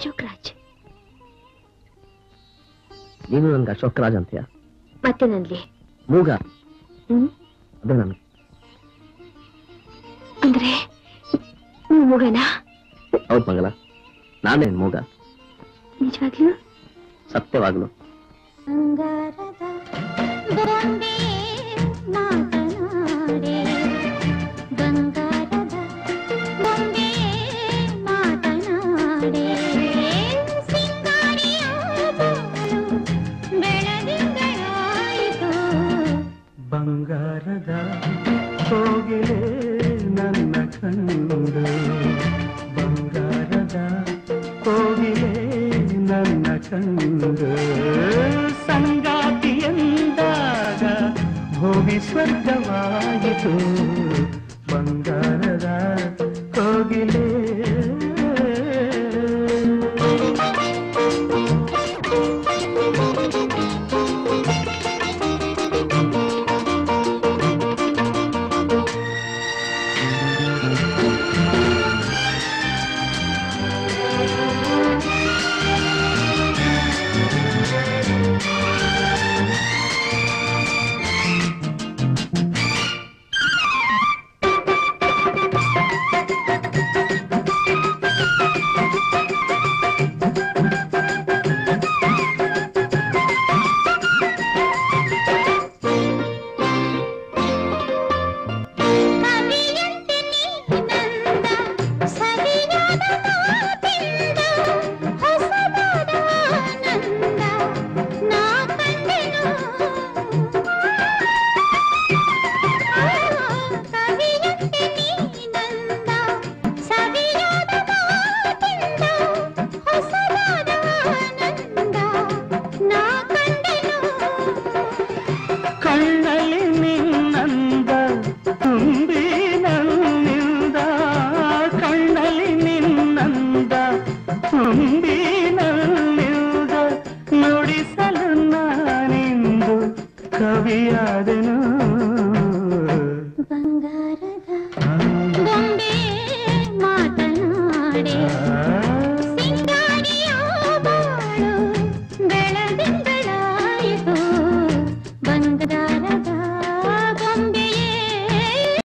ಅಶೋಕ್ ರಾಜ್. ನೀನು ನನ್ಗೆ ಅಶೋಕ್ ರಾಜ್ ಅಂತೀಯ? ಮತ್ತೆ ನನ್ಗೆ ಮೂಗ ಅದೇ ನನ್ಗೆ. ಅಂದ್ರೆ ನೀವು ಮೂಗನಾ? ಹೌದು ಮಂಗಲ, ನಾನೇ ಮೂಗ. ನಿಜವಾಗ್ಲೂ? ಸತ್ಯವಾಗ್ಲು. ಬಂಗಾರದ ಕೋಗಿಲೆ ನನ್ನ ಕಂಡು, ಬಂಗಾರದ ಕೋಗಿಲೆ ನನ್ನ ಕಂಡು, ಸಂಗಾತಿಯಂದಾಗ ಭೂಮಿ ಸ್ವರ್ಗವಾಯಿತು. ಬಂಗಾರದ ಕೋಗಿಲೆ. ಬಂಗಾರದ ಗೊಂಬೆ ಮಾತನಾಡೆ